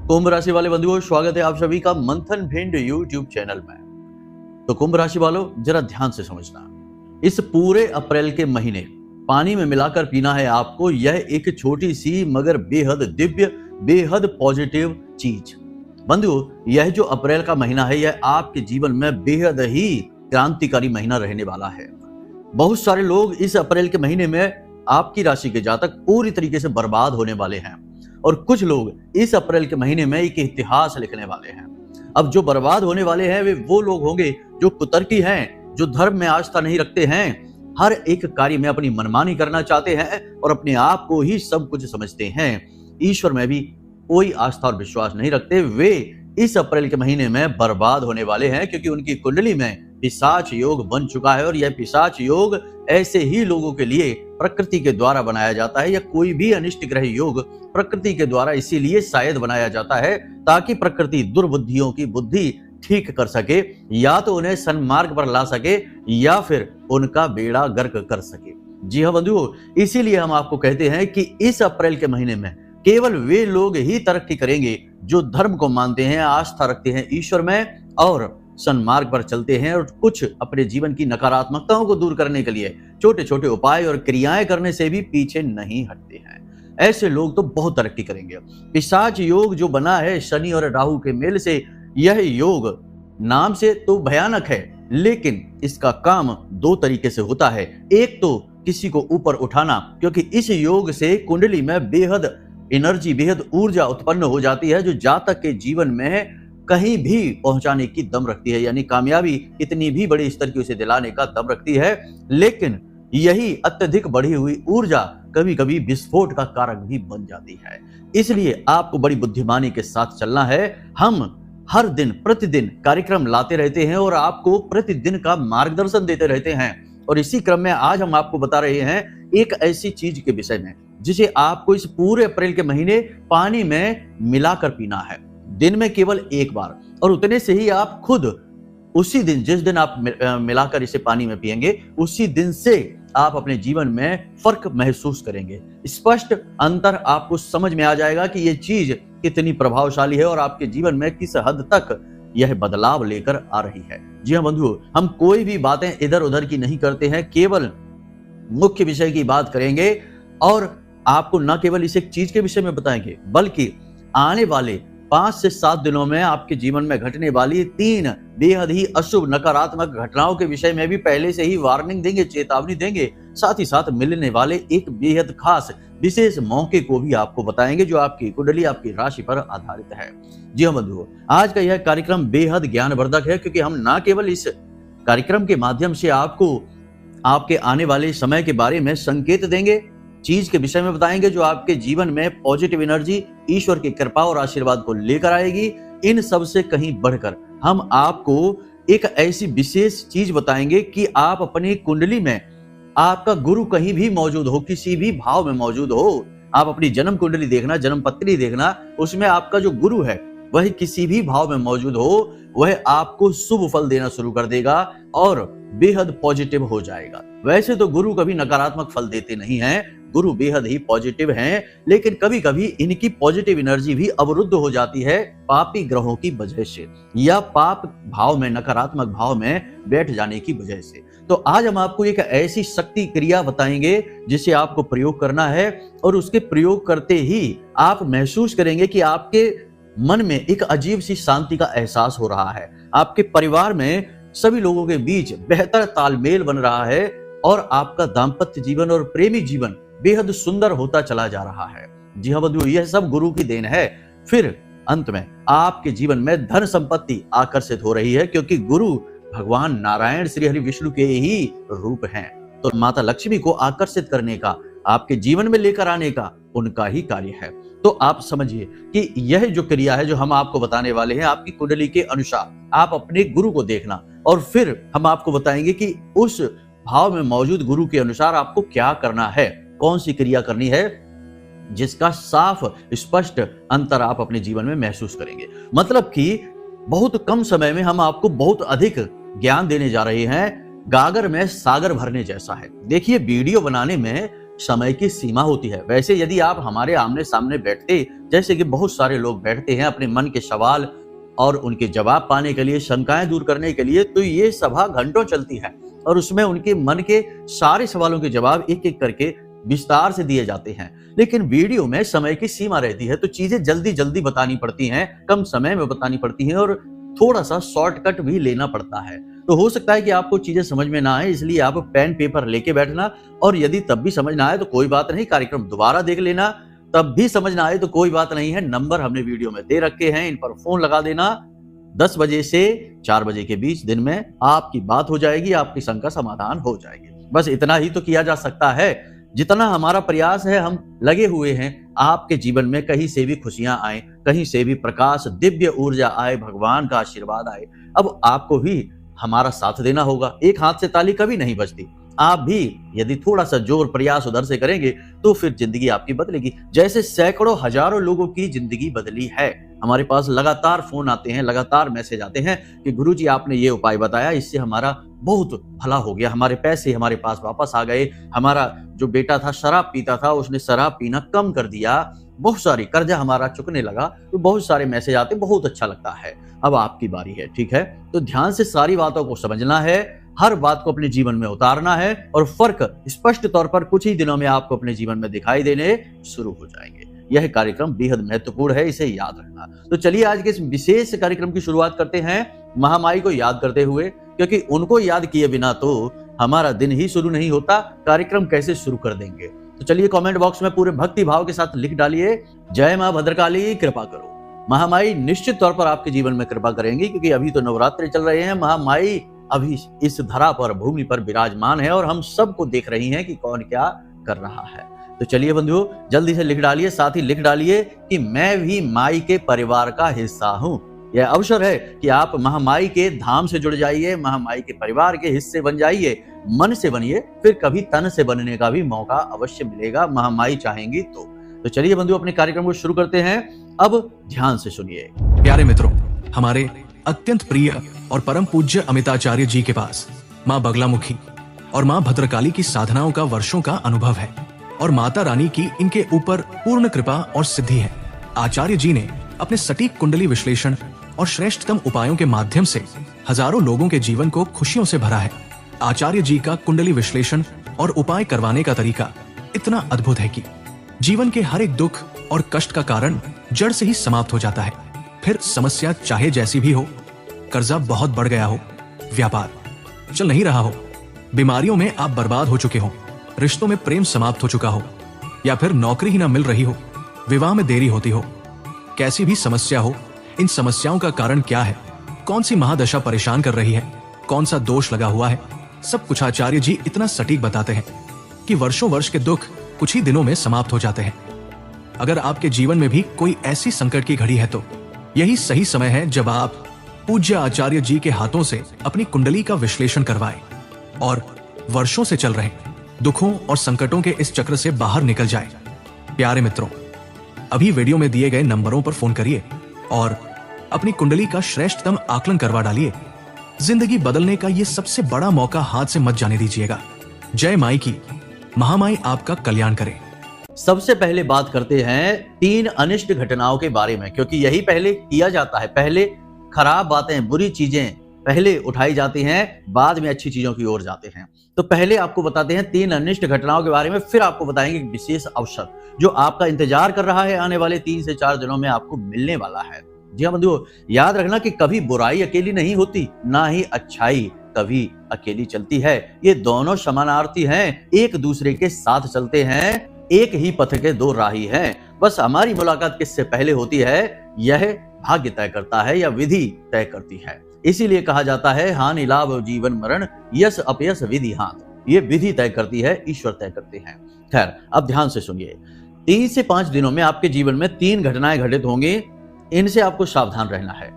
कुंभ राशि वाले बंधुओं, स्वागत है आप सभी का मंथन भिंड यूट्यूब चैनल में। तो कुंभ राशि वालों, जरा ध्यान से समझना, इस पूरे अप्रैल के महीने पानी में मिलाकर पीना है आपको। यह एक छोटी सी मगर बेहद दिव्य, बेहद पॉजिटिव चीज। बंधुओं, यह जो अप्रैल का महीना है, यह आपके जीवन में बेहद ही क्रांतिकारी महीना रहने वाला है। बहुत सारे लोग इस अप्रैल के महीने में आपकी राशि के जातक पूरी तरीके से बर्बाद होने वाले हैं, और कुछ लोग इस अप्रैल के महीने में एक इतिहास लिखने वाले हैं। अब जो बर्बाद होने वाले हैं वे वो लोग होंगे जो कुतर्की हैं, जो धर्म में आस्था नहीं रखते हैं, हर एक कार्य में अपनी मनमानी करना चाहते हैं और अपने आप को ही सब कुछ समझते हैं, ईश्वर में भी कोई आस्था और विश्वास नहीं रखते। वे इस अप्रैल के महीने में बर्बाद होने वाले हैं, क्योंकि उनकी कुंडली में पिशाच योग बन चुका है। और यह पिशाच योग ऐसे ही लोगों के लिए प्रकृति के द्वारा बनाया जाता है, या कोई भी अनिष्ट ग्रह योग प्रकृति के द्वारा इसीलिए शायद बनाया जाता है ताकि प्रकृति दुर्बुद्धियों की बुद्धि ठीक कर सके, या तो उन्हें सन्मार्ग पर ला सके या फिर उनका बेड़ा गर्क कर सके। जी हाँ बंधुओं, इसीलिए हम आपको कहते हैं कि इस अप्रैल के महीने में केवल वे लोग ही तरक्की करेंगे जो धर्म को मानते हैं, आस्था रखते हैं ईश्वर में और सन्मार्ग पर चलते हैं, और कुछ अपने जीवन की नकारात्मकताओं को दूर करने के लिए छोटे छोटे उपाय और क्रियाएं करने से भी पीछे नहीं हटते हैं। ऐसे लोग तो बहुत तरक्की करेंगे। पिशाच योग जो बना है शनि और राहु के मेल से, यह योग नाम से तो भयानक है, लेकिन इसका काम दो तरीके से होता है। एक तो किसी को ऊपर उठाना, क्योंकि इस योग से कुंडली में बेहद एनर्जी, बेहद ऊर्जा उत्पन्न हो जाती है, जो जातक के जीवन में कहीं भी पहुंचाने की दम रखती है, यानी कामयाबी इतनी भी बड़े स्तर की उसे दिलाने का दम रखती है। लेकिन यही अत्यधिक बढ़ी हुई ऊर्जा कभी कभी विस्फोट का कारक भी बन जाती है। इसलिए आपको बड़ी बुद्धिमानी के साथ चलना है। हम हर दिन प्रतिदिन कार्यक्रम लाते रहते हैं और आपको प्रतिदिन का मार्गदर्शन देते रहते हैं, और इसी क्रम में आज हम आपको बता रहे हैं एक ऐसी चीज के विषय में जिसे आपको इस पूरे अप्रैल के महीने पानी में मिलाकर पीना है, दिन में केवल एक बार, और उतने से ही आप खुद उसी दिन, जिस दिन आप मिलाकर इसे पानी में पिएंगे, उसी दिन से आप अपने जीवन में फर्क महसूस करेंगे। स्पष्ट अंतर आपको समझ में आ जाएगा कि यह चीज कितनी प्रभावशाली है और आपके जीवन में किस हद तक यह बदलाव लेकर आ रही है। जी हाँ बंधुओं, हम कोई भी बातें इधर उधर की नहीं करते हैं, केवल मुख्य विषय की बात करेंगे, और आपको न केवल इस एक चीज के विषय में बताएंगे, बल्कि आने वाले 5 से 7 दिनों में आपके जीवन में घटने वाली 3 बेहद ही अशुभ नकारात्मक घटनाओं के विषय में भी पहले से ही वार्निंग देंगे, चेतावनी देंगे। साथ ही साथ मिलने वाले एक बेहद खास विशेष मौके को भी आपको बताएंगे, जो आपकी कुंडली, आपकी राशि पर आधारित है। जी हाँ बंधुओं, आज का यह कार्यक्रम बेहद ज्ञानवर्धक है, क्योंकि हम न केवल इस कार्यक्रम के माध्यम से आपको आपके आने वाले समय के बारे में संकेत देंगे, चीज के विषय में बताएंगे जो आपके जीवन में पॉजिटिव एनर्जी, ईश्वर की कृपा और आशीर्वाद को लेकर आएगी। इन सब से कहीं बढ़कर हम आपको एक ऐसी विशेष चीज बताएंगे कि आप अपनी कुंडली में, आपका गुरु कहीं भी मौजूद हो, किसी भी भाव में मौजूद हो, आप अपनी जन्म कुंडली देखना, जन्म पत्री देखना, उसमें आपका जो गुरु है वह किसी भी भाव में मौजूद हो, वह आपको शुभ फल देना शुरू कर देगा और बेहद पॉजिटिव हो जाएगा। वैसे तो गुरु कभी नकारात्मक फल देते नहीं हैं, गुरु बेहद ही पॉजिटिव हैं, लेकिन कभी कभी इनकी पॉजिटिव एनर्जी भी अवरुद्ध हो जाती है पापी ग्रहों की वजह से, या पाप भाव में, नकारात्मक भाव में बैठ जाने की वजह से। तो आज हम आपको एक ऐसी शक्ति क्रिया बताएंगे जिसे आपको प्रयोग करना है, और उसके प्रयोग करते ही आप महसूस करेंगे कि आपके मन में एक अजीब सी शांति का एहसास हो रहा है, आपके परिवार में सभी लोगों के बीच बेहतर तालमेल बन रहा है, और आपका दाम्पत्य जीवन और प्रेमी जीवन बेहद सुंदर होता चला जा रहा है। जी हाँ बंधुओं, यह सब गुरु की देन है। फिर अंत में आपके जीवन में धन संपत्ति आकर्षित हो रही है, क्योंकि गुरु भगवान नारायण श्री हरि विष्णु के ही रूप हैं। तो माता लक्ष्मी को आकर्षित करने का, आपके जीवन में लेकर आने का उनका ही कार्य है। तो आप समझिए कि यह जो क्रिया है जो हम आपको बताने वाले हैं, आपकी कुंडली के अनुसार आप अपने गुरु को देखना, और फिर हम आपको बताएंगे कि उस भाव में मौजूद गुरु के अनुसार आपको क्या करना है, कौन सी क्रिया करनी है, जिसका साफ स्पष्ट अंतर आप अपने जीवन में महसूस करेंगे। मतलब कि बहुत कम समय में हम आपको बहुत अधिक ज्ञान देने जा रहे हैं, गागर में सागर भरने जैसा है। देखिए, वीडियो बनाने में समय की सीमा होती है। वैसे यदि आप हमारे आमने सामने बैठते, जैसे कि बहुत सारे लोग बैठते हैं अपने मन के सवाल और उनके जवाब पाने के लिए, शंकाएं दूर करने के लिए, तो ये सभा घंटों चलती है और उसमें उनके मन के सारे सवालों के जवाब एक एक करके विस्तार से दिए जाते हैं। लेकिन वीडियो में समय की सीमा रहती है, तो चीजें जल्दी जल्दी बतानी पड़ती हैं, कम समय में बतानी पड़ती हैं और थोड़ा सा शॉर्टकट भी लेना पड़ता है। तो हो सकता है कि आपको चीजें समझ में ना आए, इसलिए आप पेन पेपर लेके बैठना, और यदि तब भी समझ ना आए तो कोई बात नहीं, कार्यक्रम दोबारा देख लेना। तब भी समझ ना आए तो कोई बात नहीं है, नंबर हमने वीडियो में दे रखे हैं, इन पर फोन लगा देना। 10 बजे से 4 बजे के बीच दिन में आपकी बात हो जाएगी, आपकी शंका समाधान हो जाएगी। बस इतना ही तो किया जा सकता है। जितना हमारा प्रयास है, हम लगे हुए हैं आपके जीवन में कहीं से भी खुशियां आए, कहीं से भी प्रकाश, दिव्य ऊर्जा आए, भगवान का आशीर्वाद आए। अब आपको भी हमारा साथ देना होगा। एक हाथ से ताली कभी नहीं बजती। आप भी यदि थोड़ा सा जोर प्रयास उधर से करेंगे तो फिर जिंदगी आपकी बदलेगी, जैसे सैकड़ों हजारों लोगों की जिंदगी बदली है। हमारे पास लगातार फोन आते हैं, लगातार मैसेज आते हैं कि गुरुजी आपने ये उपाय बताया, इससे हमारा बहुत भला हो गया, हमारे पैसे हमारे पास वापस आ गए, हमारा जो बेटा था शराब पीता था उसने शराब पीना कम कर दिया, बहुत सारी कर्जा हमारा चुकने लगा। तो बहुत सारे मैसेज आते, बहुत अच्छा लगता है। अब आपकी बारी है, ठीक है? तो ध्यान से सारी बातों को समझना है, हर बात को अपने जीवन में उतारना है और फर्क स्पष्ट तौर पर कुछ ही दिनों में आपको अपने जीवन में दिखाई देने शुरू हो जाएंगे। यह कार्यक्रम बेहद महत्वपूर्ण है, इसे याद रखना। तो चलिए आज के इस विशेष कार्यक्रम की शुरुआत करते हैं महामाई को याद करते हुए, क्योंकि उनको याद किए बिना तो हमारा दिन ही शुरू नहीं होता, कार्यक्रम कैसे शुरू कर देंगे। तो चलिए कमेंट बॉक्स में पूरे भक्ति भाव के साथ लिख डालिए, जय मां भद्रकाली कृपा करो। महामाई निश्चित तौर पर आपके जीवन में कृपा करेंगी, क्योंकि अभी तो नवरात्रि चल रहे हैं। महामाई अभी इस धरा पर, भूमि पर विराजमान है और हम सबको देख रही हैं कि कौन क्या कर रहा है। तो चलिए बंधुओं, जल्दी से लिख डालिए, साथ ही लिख डालिए कि मैं भी माई के परिवार का हिस्सा हूं। यह अवसर है कि आप महामाई के धाम से जुड़ जाइए, महामाई के परिवार के हिस्से बन जाइए। मन से बनिए, फिर कभी तन से बनने का भी मौका अवश्य मिलेगा, महामाई चाहेंगी तो चलिए बंधुओं, अपने कार्यक्रम को शुरू करते हैं। अब ध्यान से सुनिए। प्यारे मित्रों, हमारे अत्यंत प्रिय और परम पूज्य अमिताचार्य जी के पास माँ बगलामुखी और माँ भद्रकाली की साधनाओं का वर्षों का अनुभव है और माता रानी की इनके ऊपर पूर्ण कृपा और सिद्धि है। आचार्य जी ने अपने सटीक कुंडली विश्लेषण और श्रेष्ठतम उपायों के माध्यम से हजारों लोगों के जीवन को खुशियों से भरा है। आचार्य जी का कुंडली विश्लेषण और उपाय करवाने का तरीका इतना अद्भुत है कि जीवन के हर एक दुख और कष्ट का कारण जड़ से ही समाप्त हो जाता है। फिर समस्या चाहे जैसी भी हो, कर्जा बहुत बढ़ गया हो, व्यापार चल नहीं रहा हो, बीमारियों में आप बर्बाद हो चुके हो, रिश्तों में प्रेम समाप्त हो चुका हो, या फिर नौकरी ही ना मिल रही हो, विवाह में देरी होती हो, कैसी भी समस्या हो, इन समस्याओं का कारण क्या है, कौन सी महादशा परेशान कर रही है, कौन सा दोष लगा हुआ है, सब कुछ आचार्य जी इतना सटीक बताते हैं कि वर्षों वर्ष के दुख कुछ ही दिनों में समाप्त हो जाते हैं। अगर आपके जीवन में भी कोई ऐसी संकट की घड़ी है तो यही सही समय है जब आप पूज्य आचार्य जी के हाथों से अपनी कुंडली का विश्लेषण करवाएं और वर्षों से चल रहे दुखों और संकटों के इस चक्र से बाहर निकल जाएं। प्यारे मित्रों, अभी वीडियो में दिए गए नंबरों पर फोन करिए और अपनी कुंडली का श्रेष्ठतम आकलन करवा डालिए। जिंदगी बदलने का ये सबसे बड़ा मौका हाथ से मत जाने दीजिएगा। जय माई की, महामाई आपका कल्याण करे। सबसे पहले बात करते हैं 3 अनिष्ट घटनाओं के बारे में, क्योंकि यही पहले किया जाता है। पहले खराब बातें, बुरी चीजें पहले उठाई जाती हैं, बाद में अच्छी चीजों की ओर जाते हैं। तो पहले आपको बताते हैं 3 अनिष्ट घटनाओं के बारे में, फिर आपको बताएंगे एक विशेष अवसर जो आपका इंतजार कर रहा है, आने वाले 3 से 4 दिनों में आपको मिलने वाला है। जी हाँ बंधुओं, याद रखना कि कभी बुराई अकेली नहीं होती, ना ही अच्छाई कभी अकेली चलती है। ये दोनों समानार्थी हैं, एक दूसरे के साथ चलते हैं, एक ही पथ के 2 राही हैं। बस हमारी मुलाकात किससे पहले होती है, यह भाग्य तय करता है या विधि तय करती है। इसीलिए कहा जाता है हानि लाभ जीवन मरण, यश अपयश विधि हाथ। ये विधि तय करती है, ईश्वर तय करते हैं। खैर, अब ध्यान से सुनिए। 3 से 5 दिनों में आपके जीवन में 3 घटनाएं घटित होंगी, इनसे आपको सावधान रहना है।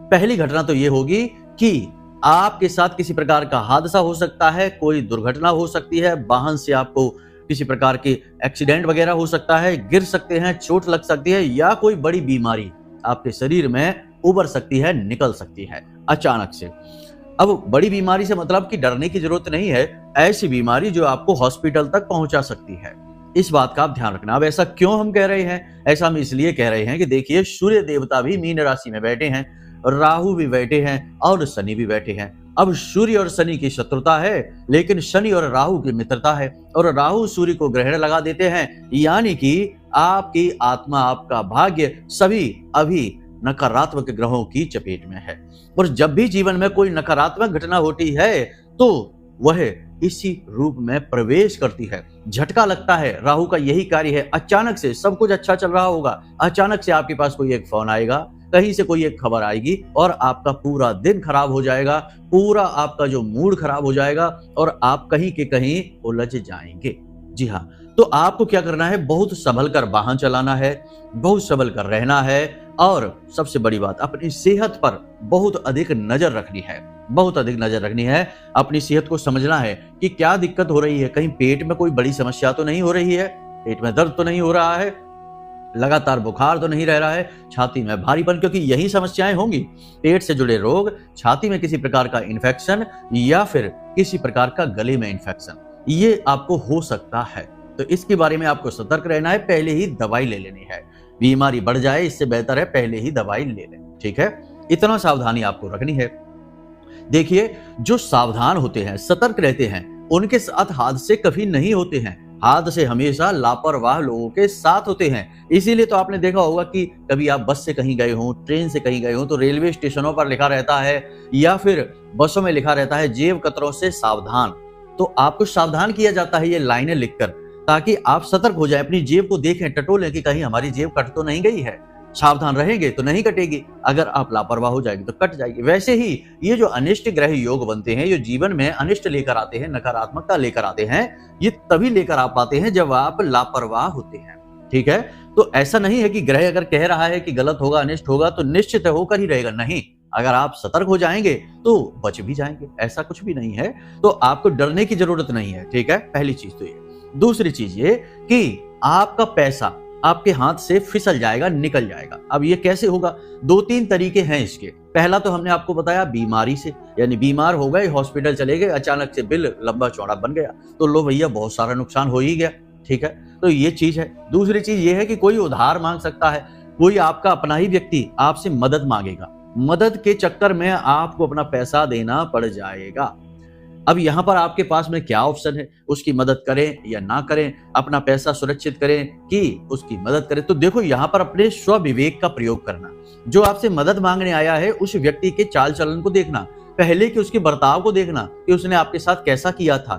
पहली घटना तो ये होगी कि आपके साथ किसी प्रकार का हादसा हो सकता है, कोई दुर्घटना हो सकती है, वाहन से आपको किसी प्रकार के एक्सीडेंट वगैरह हो सकता है, गिर सकते हैं, चोट लग सकती है, या कोई बड़ी बीमारी आपके शरीर में उभर सकती है, निकल सकती है अचानक से। अब बड़ी बीमारी से मतलब कि डरने की जरूरत नहीं है, ऐसी बीमारी जो आपको हॉस्पिटल तक पहुंचा सकती है। इस बात का आप ध्यान रखना। अब ऐसा क्यों हम कह रहे हैं? ऐसा हम इसलिए कह रहे हैं कि देखिए, सूर्य देवता भी मीन राशि में बैठे हैं, राहु भी बैठे हैं और शनि भी बैठे हैं। अब सूर्य और शनि की शत्रुता है, लेकिन शनि और राहु की मित्रता है, और राहु सूर्य को ग्रहण लगा देते हैं, यानी कि आपकी आत्मा, आपका भाग्य सभी अभी नकारात्मक ग्रहों की चपेट में है। और जब भी जीवन में कोई नकारात्मक घटना होती है तो वह इसी रूप में प्रवेश करती है। झटका लगता है, राहु का यही कार्य है। अचानक से सब कुछ अच्छा चल रहा होगा, अचानक से आपके पास कोई एक फोन आएगा, कहीं से कोई एक खबर आएगी और आपका पूरा दिन खराब हो जाएगा, पूरा आपका जो मूड खराब हो जाएगा और आप कहीं के कहीं उलझ जाएंगे। जी हाँ, तो आपको क्या करना है? बहुत संभल कर वाहन चलाना है, बहुत संभल कर रहना है, और सबसे बड़ी बात, अपनी सेहत पर बहुत अधिक नजर रखनी है, बहुत अधिक नजर रखनी है। अपनी सेहत को समझना है कि क्या दिक्कत हो रही है। कहीं पेट में कोई बड़ी समस्या तो नहीं हो रही है, पेट में दर्द तो नहीं हो रहा है, लगातार बुखार तो नहीं रह रहा है, छाती में भारीपन, क्योंकि यही समस्याएं होंगी। पेट से जुड़े रोग, छाती में किसी प्रकार का इन्फेक्शन या फिर किसी प्रकार का गले में इन्फेक्शन, ये आपको हो सकता है। तो इसके बारे में आपको सतर्क रहना है, पहले ही दवाई ले लेनी है। बीमारी बढ़ जाए इससे बेहतर है पहले ही दवाई ले लें, ठीक है? इतना सावधानी आपको रखनी है। देखिए, जो सावधान होते हैं, सतर्क रहते हैं, उनके साथ हादसे कभी नहीं होते हैं। हादसे हमेशा लापरवाह लोगों के साथ होते हैं। इसीलिए तो आपने देखा होगा कि कभी आप बस से कहीं गए हो, ट्रेन से कहीं गए हो, तो रेलवे स्टेशनों पर लिखा रहता है या फिर बसों में लिखा रहता है, जेब कतरों से सावधान। तो आपको सावधान किया जाता है ये लाइनें लिखकर, ताकि आप सतर्क हो जाए, अपनी जेब को देखें, टटोलें कि कहीं हमारी जेब कट तो नहीं गई है। सावधान रहेंगे तो नहीं कटेगी, अगर आप लापरवाह हो जाएंगे तो कट जाएगी। वैसे ही ये जो अनिष्ट ग्रह योग बनते हैं, जो जीवन में अनिष्ट लेकर आते हैं, नकारात्मकता लेकर आते हैं, ये तभी लेकर आ पाते हैं जब आप लापरवाह होते हैं, ठीक है? तो ऐसा नहीं है कि ग्रह अगर कह रहा है कि गलत होगा, अनिष्ट होगा, तो निश्चित होकर ही रहेगा, नहीं। अगर आप सतर्क हो जाएंगे तो बच भी जाएंगे, ऐसा कुछ भी नहीं है। तो आपको डरने की जरूरत नहीं है, ठीक है? पहली चीज तो ये। दूसरी चीज ये कि आपका पैसा आपके हाथ से फिसल जाएगा, निकल जाएगा। अब ये कैसे होगा? 2-3 तरीके हैं इसके। पहला तो हमने आपको बताया बीमारी से, यानी बीमार हो गए, हॉस्पिटल चले गए, अचानक से बिल लंबा चौड़ा बन गया, तो लो भैया बहुत सारा नुकसान हो ही गया, ठीक है? तो ये चीज है। दूसरी चीज ये है कि कोई उधार मांग सकता है, कोई आपका अपना ही व्यक्ति आपसे मदद मांगेगा, मदद के चक्कर में आपको अपना पैसा देना पड़ जाएगा। अब यहां पर आपके पास में क्या ऑप्शन है? उसकी मदद करें या ना करें, अपना पैसा सुरक्षित करें कि उसकी मदद करें? तो देखो, यहां पर अपने स्व विवेक का प्रयोग करना। जो आपसे मदद मांगने आया है, उस व्यक्ति के चाल चलन को देखना, पहले कि उसके बर्ताव को देखना कि उसने आपके साथ कैसा किया था।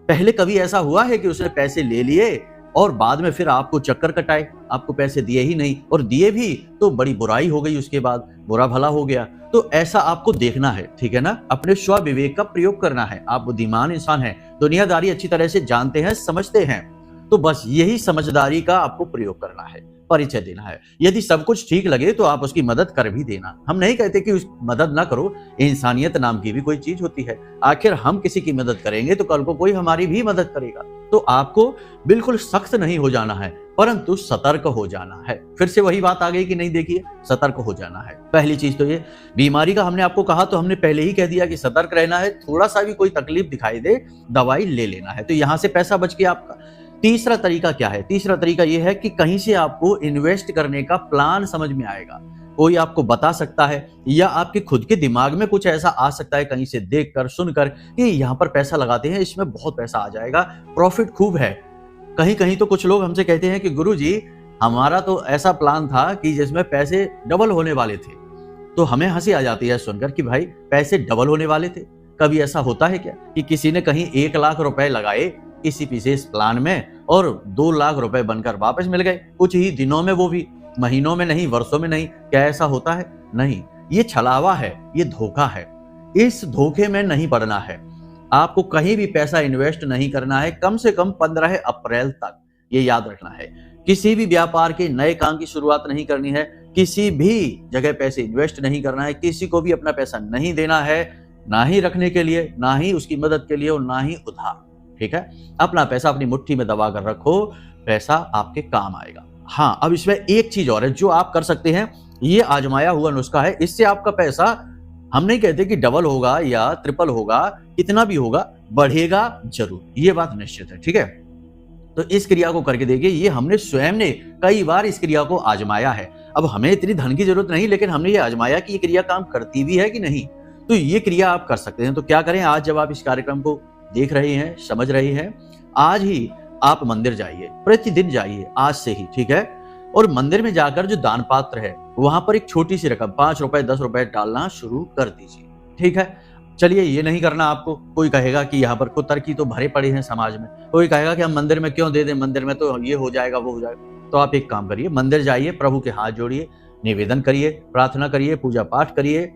पहले कभी ऐसा हुआ है कि उसने पैसे ले लिए और बाद में फिर आपको चक्कर कटाए, आपको पैसे दिए ही नहीं, और दिए भी तो बड़ी बुराई हो गई, उसके बाद बुरा भला हो गया। तो ऐसा आपको देखना है, ठीक है ना? अपने स्व विवेक का प्रयोग करना है। आप बुद्धिमान इंसान हैं, दुनियादारी अच्छी तरह से जानते हैं, समझते हैं, तो बस यही समझदारी का आपको प्रयोग करना है, परिचय देना है। यदि सब कुछ ठीक लगे तो आप उसकी मदद कर भी देना। हम नहीं कहते कि उस मदद ना करो, इंसानियत नाम की भी कोई चीज होती है। आखिर हम किसी की मदद करेंगे तो कल को कोई हमारी भी मदद करेगा। तो आपको बिल्कुल सख्त नहीं हो जाना है, परंतु सतर्क हो जाना है। फिर से वही बात आ गई कि नहीं, देखिए, सतर्क हो जाना है। पहली चीज तो ये। बीमारी का हमने आपको कहा तो हमने पहले ही कह दिया कि सतर्क रहना है। थोड़ा सा भी कोई तकलीफ दिखाई दे, दवाई ले लेना है, तो यहां से पैसा बच गया आपका। तीसरा तरीका क्या है? तीसरा तरीका यह है कि कहीं से आपको इन्वेस्ट करने का प्लान समझ में आएगा, कोई आपको बता सकता है, या आपके खुद के दिमाग में कुछ ऐसा आ सकता है कहीं से देखकर सुनकर कि यहाँ पर पैसा लगाते हैं, इसमें बहुत पैसा आ जाएगा, प्रॉफिट खूब है। कहीं कहीं तो कुछ लोग हमसे कहते हैं कि गुरुजी, हमारा तो ऐसा प्लान था कि जिसमें पैसे डबल होने वाले थे। तो हमें हंसी आ जाती है सुनकर कि भाई, पैसे डबल होने वाले थे? कभी ऐसा होता है क्या कि किसी ने कहीं 1 लाख रुपए लगाए किसी विशेष प्लान में और 2 लाख रुपए बनकर वापस मिल गए कुछ ही दिनों में, वो भी महीनों में नहीं, वर्षों में नहीं? क्या ऐसा होता है? नहीं, ये छलावा है, ये धोखा है। इस धोखे में नहीं पड़ना है। आपको कहीं भी पैसा इन्वेस्ट नहीं करना है, कम से कम 15 अप्रैल तक, ये याद रखना है। किसी भी व्यापार के नए काम की शुरुआत नहीं करनी है, किसी भी जगह पैसे इन्वेस्ट नहीं करना है, किसी को भी अपना पैसा नहीं देना है, ना ही रखने के लिए, ना ही उसकी मदद के लिए, और ना ही उधार, ठीक है? अपना पैसा अपनी मुट्ठी में दबा कर रखो, पैसा आपके काम आएगा। हाँ, अब इसमें एक चीज और है जो आप कर सकते हैं, ये आजमाया हुआ नुस्खा है, इससे आपका पैसा, हम नहीं कहते कि डबल होगा या ट्रिपल होगा, कितना भी होगा, बढ़ेगा जरूर, ये बात निश्चित है, ठीक है? तो इस क्रिया को करके देखिए, ये हमने स्वयं ने कई बार इस क्रिया को आजमाया है। अब हमें इतनी धन की जरूरत नहीं, लेकिन हमने ये आजमाया कि ये क्रिया काम करती भी है कि नहीं। तो ये क्रिया आप कर सकते हैं। तो क्या करें, आज जब आप इस कार्यक्रम को देख रहे हैं, समझ रहे हैं, आज ही आप मंदिर जाइए, प्रतिदिन जाइए आज से ही, ठीक है। और मंदिर में जाकर जो दान पात्र है वहां पर एक छोटी सी रकम 5 रुपए 10 रुपए डालना शुरू कर दीजिए, ठीक है। चलिए, ये नहीं करना आपको। कोई कहेगा कि यहाँ पर कुतर्की तो भरे पड़े हैं समाज में, कोई कहेगा कि हम मंदिर में क्यों दे दें, मंदिर में तो ये हो जाएगा वो हो जाएगा। तो आप एक काम करिए, मंदिर जाइए, प्रभु के हाथ जोड़िए, निवेदन करिए, प्रार्थना करिए, पूजा पाठ करिए।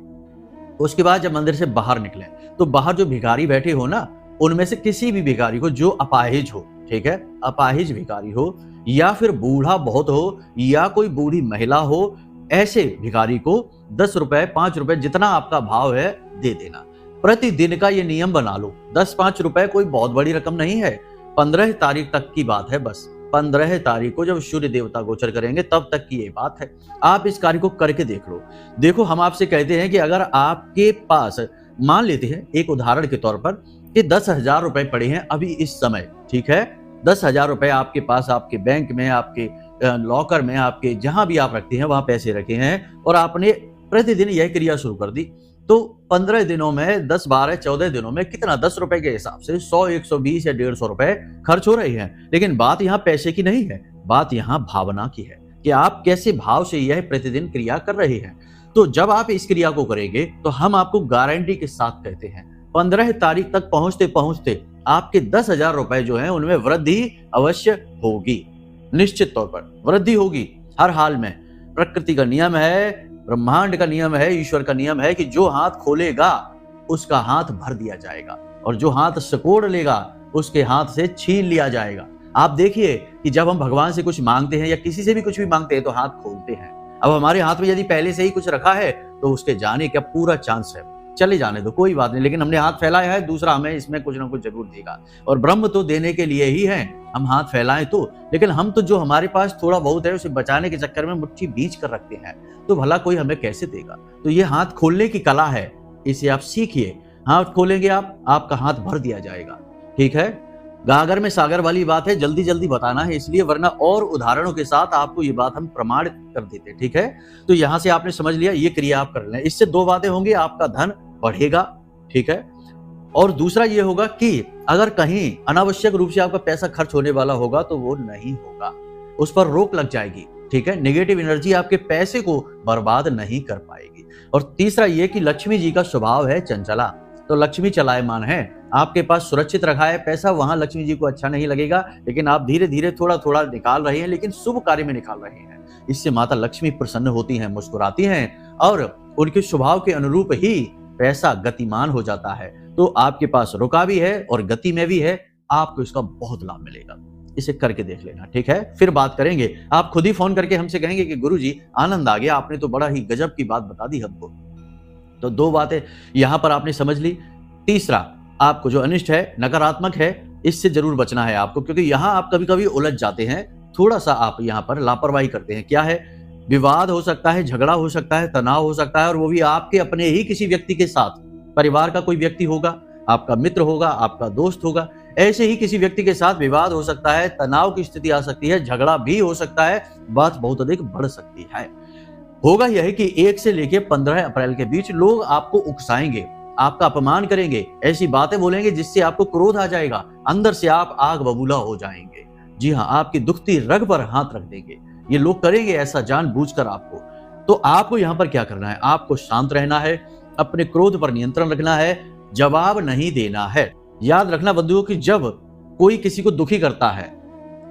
उसके बाद जब मंदिर से बाहर निकले तो बाहर जो भिखारी बैठे हो ना, उनमें से किसी भी भिखारी को जो अपाहिज हो, ठीक है, अपाहिज भिखारी हो या फिर बूढ़ा बहुत हो या कोई बूढ़ी महिला हो, ऐसे भिखारी को 10 रुपए 5 रुपए जितना आपका भाव है दे देना। प्रतिदिन का ये नियम बना लो। 10-5 रुपए कोई बहुत बड़ी रकम नहीं है। 15 तारीख तक की बात है, बस 15 तारीख को जब सूर्य देवता गोचर करेंगे तब तक की ये बात है। आप इस कार्य को करके देख लो। देखो, हम आपसे कहते हैं कि अगर आपके पास, मान लेते हैं एक उदाहरण के तौर पर, कि 10,000 रुपए पड़े हैं अभी इस समय, ठीक है, 10,000 रुपए आपके पास, आपके बैंक में, आपके लॉकर में, आपके जहां भी आप रखते हैं वहां पैसे रखे हैं, और आपने प्रतिदिन यह क्रिया शुरू कर दी, तो 15 दिनों में 10, 12, 14 दिनों में कितना, 10 रुपए के हिसाब से 100, 120 या 150 रुपए खर्च हो रहे हैं। लेकिन बात यहाँ पैसे की नहीं है, बात यहाँ भावना की है कि आप कैसे भाव से यह प्रतिदिन क्रिया कर रहे हैं। तो जब आप इस क्रिया को करेंगे तो हम आपको गारंटी के साथ कहते हैं 15 तारीख तक पहुंचते पहुंचते आपके 10,000 रुपए जो है उनमें वृद्धि अवश्य होगी। निश्चित तौर पर वृद्धि होगी हर हाल में। प्रकृति का नियम है, ब्रह्मांड का नियम है, ईश्वर का नियम है कि जो हाथ खोलेगा उसका हाथ भर दिया जाएगा, और जो हाथ सिकोड़ लेगा उसके हाथ से छीन लिया जाएगा। आप देखिए कि जब हम भगवान से कुछ मांगते हैं या किसी से भी कुछ भी मांगते हैं तो हाथ खोलते हैं। अब हमारे हाथ में यदि पहले से ही कुछ रखा है तो उसके जाने का पूरा चांस है, चले जाने दो, कोई बात नहीं, लेकिन हमने हाथ फैलाया है, दूसरा हमें इसमें कुछ ना कुछ जरूर देगा। और ब्रह्म तो देने के लिए ही है, हम हाथ फैलाएं तो, लेकिन हम तो जो हमारे पास थोड़ा बहुत है उसे बचाने के चक्कर में मुट्ठी बीच कर रखते हैं, तो भला कोई हमें कैसे देगा। तो ये हाथ खोलने की कला है, इसे आप सीखिए। हाथ खोलेंगे आप, आपका हाथ भर दिया जाएगा, ठीक है। गागर में सागर वाली बात है, जल्दी जल्दी बताना है इसलिए, वरना और उदाहरणों के साथ आपको ये बात हम प्रमाण कर देते, ठीक है। तो यहां से आपने समझ लिया, ये क्रिया आप कर लें। इससे दो बातें होंगी, आपका धन बढ़ेगा, ठीक है, और दूसरा ये होगा कि अगर कहीं अनावश्यक रूप से आपका पैसा खर्च होने वाला होगा तो वो नहीं होगा, उस पर रोक लग जाएगी, ठीक है। नेगेटिव एनर्जी आपके पैसे को बर्बाद नहीं कर पाएगी। और तीसरा ये कि लक्ष्मी जी का स्वभाव है चंचला, तो लक्ष्मी चलायमान है, आपके पास सुरक्षित रखा है पैसा, वहां लक्ष्मी जी को अच्छा नहीं लगेगा, लेकिन आप धीरे धीरे थोड़ा थोड़ा निकाल रहे हैं, लेकिन शुभ कार्य में निकाल रहे हैं। इससे माता लक्ष्मी प्रसन्न होती हैं, मुस्कुराती हैं, और उनके स्वभाव के अनुरूप ही पैसा गतिमान हो जाता है। तो आपके पास रुका भी है और गति में भी है, आपको इसका बहुत लाभ मिलेगा। इसे करके देख लेना, ठीक है। फिर बात करेंगे, आप खुद ही फोन करके हमसे कहेंगे कि गुरुजी आनंद आ गया, आपने तो बड़ा ही गजब की बात बता दी हमको। तो दो बातें यहां पर आपने समझ ली। तीसरा, आपको जो अनिष्ट है, नकारात्मक है, इससे जरूर बचना है आपको, क्योंकि यहां आप कभी कभी उलझ जाते हैं, थोड़ा सा आप यहां पर लापरवाही करते हैं। क्या है, विवाद हो सकता है, झगड़ा हो सकता है, तनाव हो सकता है, और वो भी आपके अपने ही किसी व्यक्ति के साथ। परिवार का कोई व्यक्ति होगा, आपका मित्र होगा, आपका दोस्त होगा, ऐसे ही किसी व्यक्ति के साथ विवाद हो सकता है, तनाव की स्थिति आ सकती है, झगड़ा भी हो सकता है, बात बहुत अधिक बढ़ सकती है। होगा यह कि 1 से लेकर 15 अप्रैल के बीच लोग आपको उकसाएंगे, आपका अपमान करेंगे, ऐसी बातें बोलेंगे जिससे आपको क्रोध आ जाएगा, अंदर से आप आग बबूला हो जाएंगे। जी हाँ, आपकी दुखती रग पर हाथ रख देंगे। ये लोग करेंगे ऐसा जानबूझकर आपको। तो आपको यहां पर क्या करना है, आपको शांत रहना है, अपने क्रोध पर नियंत्रण रखना है, जवाब नहीं देना है। याद रखना बंधुओं कि जब कोई किसी को दुखी करता है,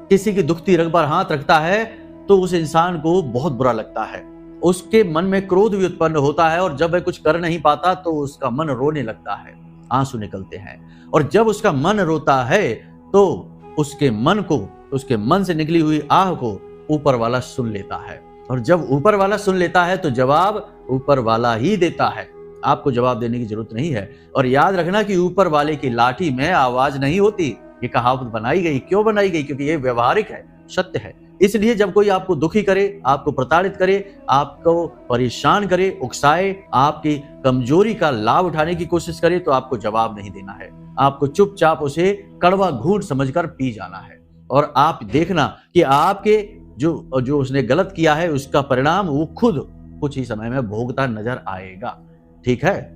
किसी की दुखती रग पर हाथ रखता है, तो उस इंसान को बहुत बुरा लगता है, उसके मन में क्रोध भी उत्पन्न होता है, और जब वह कुछ कर नहीं पाता तो उसका मन रोने लगता है, आंसू निकलते हैं। और जब उसका मन रोता है तो उसके मन को, उसके मन से निकली हुई आह को ऊपर वाला सुन लेता है, और जब ऊपर वाला सुन लेता है तो जवाब ऊपर वाला ही देता है, आपको जवाब देने की जरूरत नहीं है। और याद रखना कि ऊपर वाले की लाठी में आवाज नहीं होती। ये कहावत बनाई गई, क्यों बनाई गई, क्योंकि ये व्यवहारिक है, सत्य है। इसलिए जब कोई आपको दुखी करे, आपको प्रताड़ित करे, आपको परेशान करे, उकसाए, आपकी कमजोरी का लाभ उठाने की कोशिश करे, तो आपको जवाब नहीं देना है, आपको चुपचाप उसे कड़वा घूंट समझकर पी जाना है। और आप देखना कि आपके जो जो उसने गलत किया है उसका परिणाम वो खुद कुछ ही समय में भोगता नजर आएगा। ठीक है,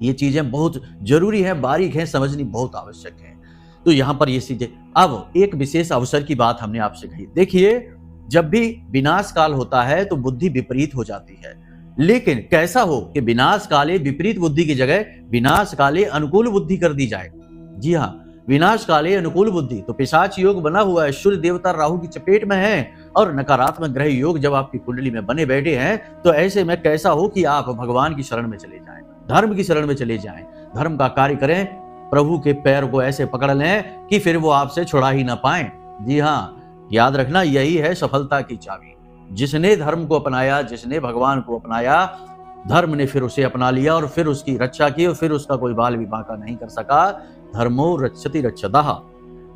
ये चीजें बहुत जरूरी है, बारीक है, समझनी बहुत आवश्यक है। तो यहां पर ये चीजें, अब एक विशेष अवसर की बात हमने आपसे कही। देखिए, जब भी विनाश काल होता है तो बुद्धि विपरीत हो जाती है, लेकिन कैसा हो कि विनाश काले विपरीत बुद्धि की जगह विनाश काले अनुकूल बुद्धि कर दी जाए। जी हाँ, विनाश काले अनुकूल बुद्धि। तो पिशाच योग बना हुआ है, सूर्य देवता राहु की चपेट में है और नकारात्मक ग्रह योग जब आपकी कुंडली में बने बैठे हैं, तो ऐसे में कैसा हो कि आप भगवान की शरण में चले जाएं, धर्म की शरण में चले जाएं, धर्म का कार्य करें, प्रभु के पैर को ऐसे पकड़ लें कि फिर वो आपसे छुड़ा ही ना पाए। जी हाँ, याद रखना, यही है सफलता की चाबी। जिसने धर्म को अपनाया, जिसने भगवान को अपनाया, धर्म ने फिर उसे अपना लिया और फिर उसकी रक्षा की और फिर उसका कोई बाल भी बांका नहीं कर सका। धर्मो रक्षति रक्षतः,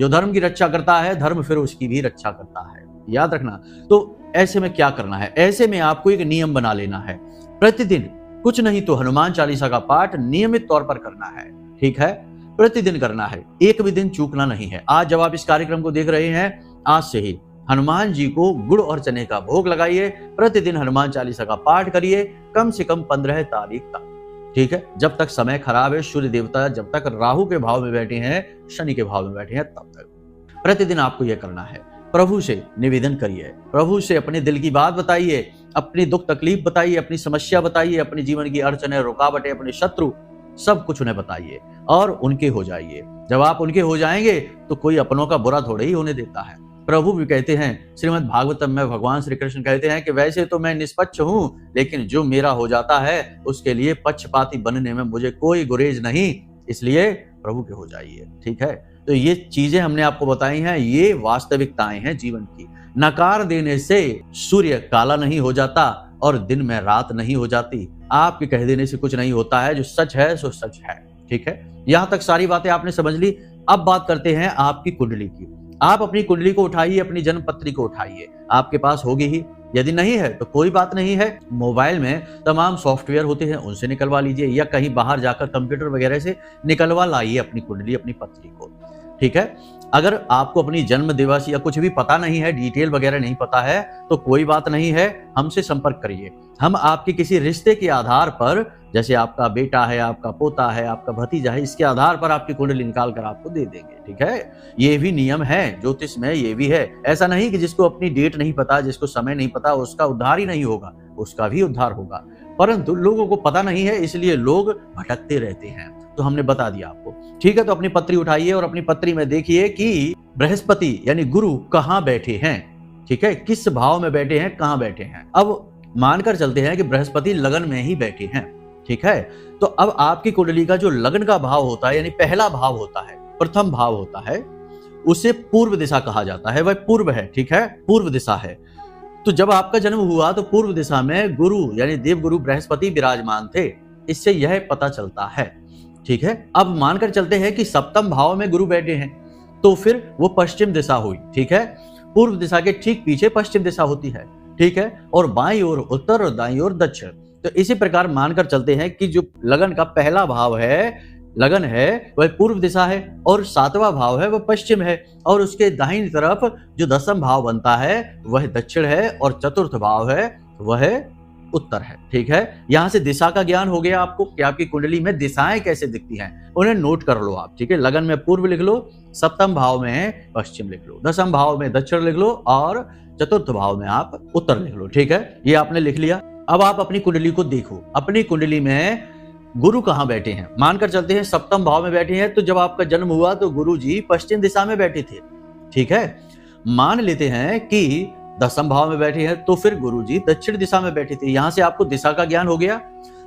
जो धर्म की रक्षा करता है, धर्म फिर उसकी भी रक्षा करता है। याद रखना। तो ऐसे में क्या करना है? ऐसे में आपको एक नियम बना लेना है, प्रतिदिन कुछ नहीं तो हनुमान चालीसा का पाठ नियमित तौर पर करना है। ठीक है, प्रतिदिन करना है, एक भी दिन चूकना नहीं है। आज जब आप इस कार्यक्रम को देख रहे हैं, आज से ही हनुमान जी को गुड़ और चने का भोग लगाइए, प्रतिदिन हनुमान चालीसा का पाठ करिए, कम से कम 15 तारीख तक। ठीक है, जब तक समय खराब है, सूर्य देवता जब तक राहु के भाव में बैठे हैं, शनि के भाव में बैठे हैं, तब तक प्रतिदिन आपको यह करना है। प्रभु से निवेदन करिए, प्रभु से अपने दिल की बात बताइए, अपनी दुख तकलीफ बताइए, अपनी समस्या बताइए, अपनी जीवन की अड़चने, रुकावटें, अपने शत्रु, सब कुछ उन्हें बताइए और उनके हो जाइए। जब आप उनके हो जाएंगे तो कोई अपनों का बुरा थोड़े ही होने देता है। प्रभु भी कहते हैं, श्रीमद् भागवतम में भगवान श्री कृष्ण कहते हैं कि वैसे तो मैं निष्पक्ष हूं, लेकिन जो मेरा हो जाता है उसके लिए पक्षपाती बनने में मुझे कोई गुरेज नहीं, इसलिए प्रभु के हो जाइए। ठीक है, तो ये चीजें हमने आपको बताई हैं, ये वास्तविकताएं हैं जीवन की। नकार देने से सूर्य काला नहीं हो जाता और दिन में रात नहीं हो जाती। आपके कह देने से कुछ नहीं होता है, जो सच है सो सच है। ठीक है, यहां तक सारी बातें आपने समझ ली। अब बात करते हैं आपकी कुंडली की। आप अपनी कुंडली को उठाइए, अपनी जन्म पत्री को उठाइए, आपके पास होगी ही, यदि नहीं है तो कोई बात नहीं है, मोबाइल में तमाम सॉफ्टवेयर होते हैं, उनसे निकलवा लीजिए, या कहीं बाहर जाकर कंप्यूटर वगैरह से निकलवा लाइए अपनी कुंडली, अपनी पत्री को। ठीक है, अगर आपको अपनी जन्म दिवस या कुछ भी पता नहीं है, डिटेल वगैरह नहीं पता है, तो कोई बात नहीं है, हमसे संपर्क करिए। हम आपके किसी रिश्ते के आधार पर, जैसे आपका बेटा है, आपका पोता है, आपका भतीजा है, इसके आधार पर आपकी कुंडली निकाल कर आपको दे देंगे। ठीक है, ये भी नियम है ज्योतिष में, ये भी है। ऐसा नहीं कि जिसको अपनी डेट नहीं पता, जिसको समय नहीं पता, उसका उद्धार ही नहीं होगा, उसका भी उद्धार होगा, परंतु लोगों को पता नहीं है, इसलिए लोग भटकते रहते हैं। तो हमने बता दिया आपको। ठीक है, तो अपनी पत्री उठाइए और अपनी पत्री में देखिए कि बृहस्पति यानी गुरु कहाँ बैठे हैं। ठीक है, किस भाव में बैठे हैं, कहाँ बैठे हैं। अब मानकर चलते हैं कि बृहस्पति लगन में ही बैठे हैं। ठीक है, तो अब आपकी कुंडली का जो लगन का भाव होता है, यानी पहला भाव होता है, प्रथम भाव होता है, उसे पूर्व दिशा कहा जाता है। वह पूर्व है। ठीक है, पूर्व दिशा है। तो जब आपका जन्म हुआ तो पूर्व दिशा में गुरु यानी देवगुरु बृहस्पति विराजमान थे, इससे यह पता चलता है। ठीक है, अब मानकर चलते हैं कि सप्तम भाव में गुरु बैठे हैं, तो फिर वो पश्चिम दिशा हुई। ठीक है, पूर्व दिशा के ठीक पीछे पश्चिम दिशा होती है। ठीक है, और बाईं ओर उत्तर और दाईं ओर दक्षिण। तो इसी प्रकार मानकर चलते हैं कि जो लगन का पहला भाव है, लगन है, वह पूर्व दिशा है, और सातवां भाव है वह पश्चिम है, और उसके दाहिनी तरफ जो दसम भाव बनता है वह दक्षिण है, और चतुर्थ भाव है वह उत्तर है। ठीक है, यहां से दिशा का ज्ञान हो गया आपको कि आपकी कुंडली में दिशाएं कैसे दिखती हैं, उन्हें नोट कर लो आप। ठीक है, लगन में पूर्व लिख लो, सप्तम भाव में पश्चिम लिख लो, दसम भाव में दक्षिण लिख लो, और चतुर्थ भाव में आप उत्तर लिख लो। ठीक है, ये आपने लिख लिया। अब आप अपनी कुंडली को देखो, अपनी कुंडली में गुरु कहाँ बैठे हैं। मानकर चलते हैं सप्तम भाव में बैठे हैं, तो जब आपका जन्म हुआ तो गुरु जी पश्चिम दिशा में बैठे थे। ठीक है, मान लेते हैं कि दसम भाव में बैठे हैं, तो फिर गुरु जी दक्षिण दिशा में बैठे थे। यहां से आपको दिशा का ज्ञान हो गया।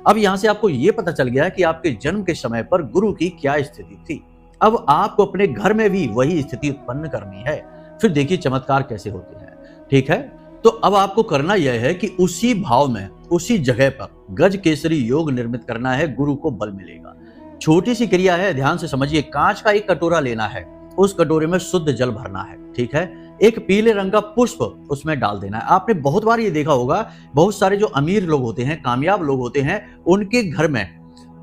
अब यहां से आपको यह पता चल गया कि आपके जन्म के समय पर गुरु की क्या स्थिति थी। अब आपको अपने घर में भी वही स्थिति उत्पन्न करनी है। फिर देखिए चमत्कार कैसे होते हैं। ठीक है, तो अब आपको करना यह है कि उसी भाव में, उसी जगह पर गज केसरी योग निर्मित करना है, गुरु को बल मिलेगा। छोटी सी क्रिया है, ध्यान से समझिए। कांच का एक कटोरा लेना है, उस कटोरे में शुद्ध जल भरना है। ठीक है, एक पीले रंग का पुष्प उसमें डाल देना है। आपने बहुत बार ये देखा होगा, बहुत सारे जो अमीर लोग होते हैं, कामयाब लोग होते हैं, उनके घर में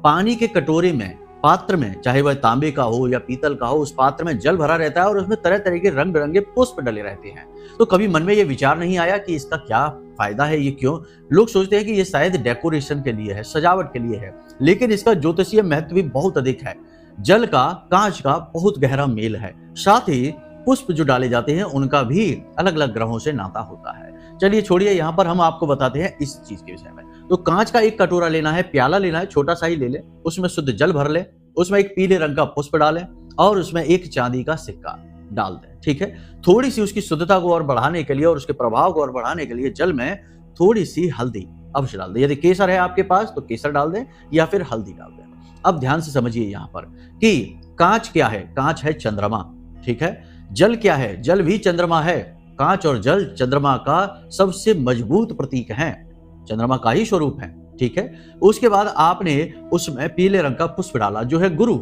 पानी के कटोरे में पात्र में, चाहे वह तांबे का हो या पीतल का हो, उस पात्र में जल भरा रहता है और उसमें तरह तरह के रंग बिरंगे पुष्प डले रहते हैं। तो कभी मन में ये विचार नहीं आया कि इसका क्या फायदा है, ये क्यों? लोग सोचते हैं कि ये शायद डेकोरेशन के लिए है, सजावट के लिए है, लेकिन इसका ज्योतिषीय महत्व भी बहुत अधिक है। जल का कांच का बहुत गहरा मेल है, साथ ही पुष्प जो डाले जाते हैं उनका भी अलग अलग ग्रहों से नाता होता है। चलिए छोड़िए, यहाँ पर हम आपको बताते हैं इस चीज के विषय में। तो कांच का एक कटोरा लेना है, प्याला लेना है, छोटा सा ही ले ले, उसमें शुद्ध जल भर ले, उसमें एक पीले रंग का पुष्प डालें और उसमें एक चांदी का सिक्का डाल दें। ठीक है, थोड़ी सी उसकी शुद्धता को और बढ़ाने के लिए और उसके प्रभाव को और बढ़ाने के लिए जल में थोड़ी सी हल्दी अवश्य डाल दें। यदि केसर है आपके पास तो केसर डाल दें या फिर हल्दी डाल दें। अब ध्यान से समझिए यहाँ पर कि कांच क्या है? कांच है चंद्रमा। ठीक है, जल क्या है? जल भी चंद्रमा है। कांच और जल चंद्रमा का सबसे मजबूत प्रतीक है, चंद्रमा का ही स्वरूप है। ठीक है, उसके बाद आपने उसमें पीले रंग का पुष्प डाला जो है गुरु।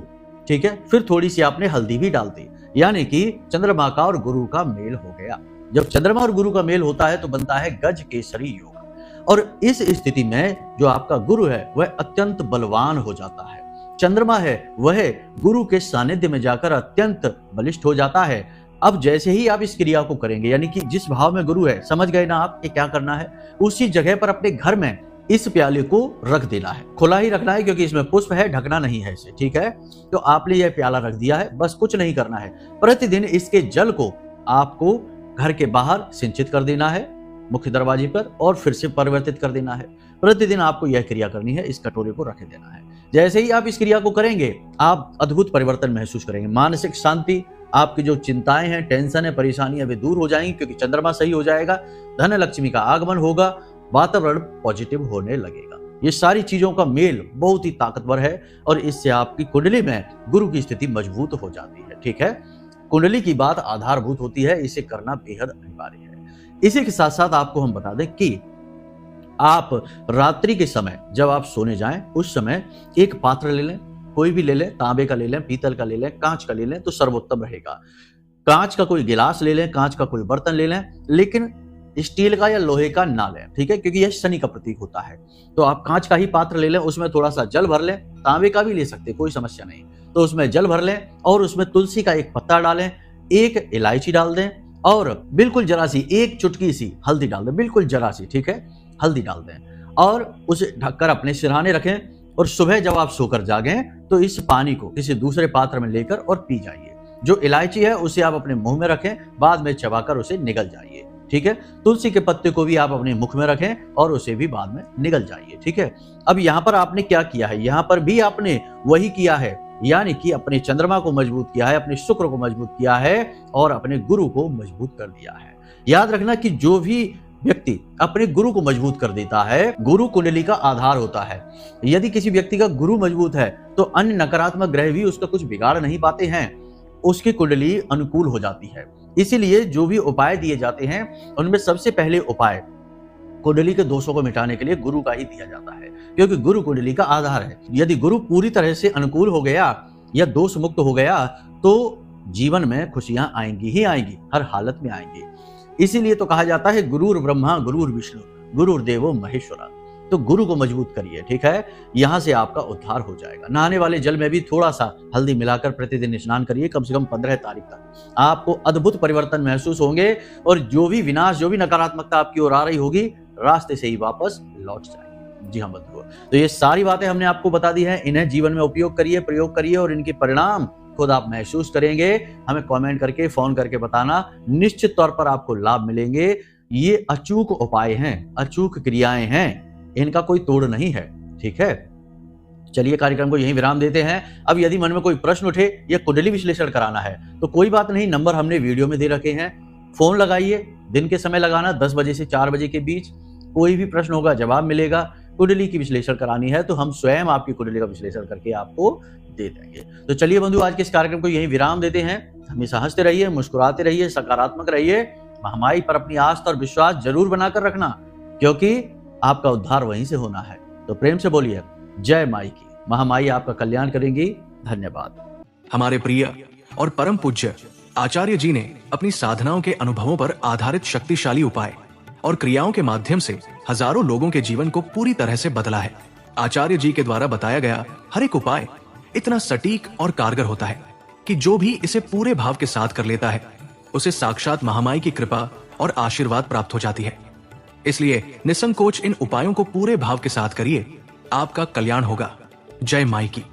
ठीक है, फिर थोड़ी सी आपने हल्दी भी डाल दी, यानी कि चंद्रमा का और गुरु का मेल हो गया। जब चंद्रमा और गुरु का मेल होता है तो बनता है गज केसरी योग। और इस स्थिति में जो आपका गुरु है वह अत्यंत बलवान हो जाता है। चंद्रमा है वह गुरु के सानिध्य में जाकर अत्यंत बलिष्ठ हो जाता है। अब जैसे ही आप इस क्रिया को करेंगे, यानी कि जिस भाव में गुरु है, समझ गए ना आप कि क्या करना है? उसी जगह पर अपने घर में इस प्याले को रख देना है, खुला ही रखना है क्योंकि इसमें पुष्प है, ढकना नहीं है इसे। ठीक है, तो आपने यह प्याला रख दिया है, बस कुछ नहीं करना है। प्रतिदिन इसके जल को आपको घर के बाहर सिंचित कर देना है, मुख्य दरवाजे पर, और फिर से परिवर्तित कर देना है। प्रतिदिन आपको यह क्रिया करनी है, इस कटोरे को रख देना है। जैसे ही आप इस क्रिया को करेंगे आप अद्भुत परिवर्तन महसूस करेंगे। मानसिक शांति, आपकी जो चिंताएं हैं, टेंशन है, परेशानियां वे दूर हो जाएंगी क्योंकि चंद्रमा सही हो जाएगा, धन लक्ष्मी का आगमन होगा, वातावरण पॉजिटिव होने लगेगा। ये सारी चीजों का मेल बहुत ही ताकतवर है और इससे आपकी कुंडली में गुरु की स्थिति मजबूत हो जाती है। ठीक है, कुंडली की बात आधारभूत होती है, इसे करना बेहद अनिवार्य है। इसी के साथ साथ आपको हम बता दें कि आप रात्रि के समय जब आप सोने जाएं उस समय एक पात्र ले लें, कोई भी ले लें, तांबे का ले लें, पीतल का ले लें, कांच का ले लें तो सर्वोत्तम रहेगा। कांच का कोई गिलास ले लें, कांच का कोई बर्तन ले लें, लेकिन स्टील का या लोहे का ना लें। ठीक है, क्योंकि यह शनि का प्रतीक होता है। तो आप कांच का ही पात्र ले लें, उसमें थोड़ा सा जल भर लें, तांबे का भी ले सकते, कोई समस्या नहीं। तो उसमें जल भर लें और उसमें तुलसी का एक पत्ता डालें, एक इलायची डाल दें और बिल्कुल जरा सी एक चुटकी सी हल्दी डाल दें, बिल्कुल जरा सी। ठीक है, हल्दी डाल दें और उसे ढककर अपने सिरहाने रखें और सुबह जब आप सोकर जागें तो इस पानी को किसी दूसरे पात्र में लेकर और पी जाइए। जो इलायची है उसे आप अपने मुंह में रखें, बाद में चबाकर उसे निगल जाइए। ठीक है, तुलसी के पत्ते को भी आप अपने मुख में रखें और उसे भी बाद में निगल जाइए। ठीक है, अब यहाँ पर आपने क्या किया है? यहाँ पर भी आपने वही किया है, यानी कि अपने चंद्रमा को मजबूत किया है, अपने शुक्र को मजबूत किया है और अपने गुरु को मजबूत कर दिया है। याद रखना कि जो भी व्यक्ति अपने गुरु को मजबूत कर देता है, गुरु कुंडली का आधार होता है। यदि किसी व्यक्ति का गुरु मजबूत है तो अन्य नकारात्मक ग्रह भी उसका कुछ बिगाड़ नहीं पाते हैं, उसकी कुंडली अनुकूल हो जाती है। इसीलिए जो भी उपाय दिए जाते हैं उनमें सबसे पहले उपाय कुंडली के दोषों को मिटाने के लिए गुरु का ही दिया जाता है, क्योंकि गुरु कुंडली का आधार है। यदि गुरु पूरी तरह से अनुकूल हो गया या दोष मुक्त हो गया तो जीवन में खुशियां आएंगी ही आएंगी, हर हालत में आएंगी। इसीलिए तो कहा जाता है गुरुर ब्रह्मा गुरुर विष्णु गुरुर देवो महेश्वरा। तो गुरु को मजबूत करिए। ठीक है, यहां से आपका उद्धार हो जाएगा। नहाने वाले जल में भी थोड़ा सा हल्दी मिलाकर प्रतिदिन स्नान करिए, कम से कम 15 तारीख तक आपको अद्भुत परिवर्तन महसूस होंगे और जो भी विनाश, जो भी नकारात्मकता आपकी ओर आ रही होगी, रास्ते से ही वापस लौट जाएगी। जी हाँ बंधुओं, तो ये सारी बातें हमने आपको बता दी हैं, इन्हें जीवन में उपयोग करिए, प्रयोग करिए और इनके परिणाम खुद आप महसूस करेंगे। हमें कमेंट करके, फोन करके बताना, निश्चित तौर पर आपको लाभ मिलेंगे। ये अचूक उपाय हैं, अचूक क्रियाएं हैं, इनका कोई तोड़ नहीं है। ठीक है, चलिए कार्यक्रम को यहीं विराम देते हैं। अब यदि मन में कोई प्रश्न उठे या कुंडली विश्लेषण कराना है तो कोई बात नहीं, नंबर हमने वीडियो में दे रखे हैं, फोन लगाइए। दिन के समय लगाना, 10 बजे से 4 बजे के बीच। कोई भी प्रश्न होगा जवाब मिलेगा। कुंडली की विश्लेषण करानी है तो हम स्वयं आपकी कुंडली का विश्लेषण करके आपको दे देंगे। तो चलिए बंधु, आज के इस कार्यक्रम को यहीं विराम देते हैं। हमेशा हंसते रहिए, मुस्कुराते रहिए, सकारात्मक रहिए। महामाई पर अपनी आस्था और विश्वास जरूर बनाकर रखना, क्योंकि आपका उद्धार वहीं से होना है। तो प्रेम से बोलिए जय माई की। महामाई आपका कल्याण करेंगी। धन्यवाद। हमारे प्रिय और परम पूज्य आचार्य जी ने अपनी साधनाओं के अनुभवों पर आधारित शक्तिशाली उपाय और क्रियाओं के माध्यम से हजारों लोगों के जीवन को पूरी तरह से बदला है। आचार्य जी के द्वारा बताया गया हर एक उपाय इतना सटीक और कारगर होता है कि जो भी इसे पूरे भाव के साथ कर लेता है उसे साक्षात महामाई की कृपा और आशीर्वाद प्राप्त हो जाती है। इसलिए निसंकोच इन उपायों को पूरे भाव के साथ करिए, आपका कल्याण होगा। जय माई की।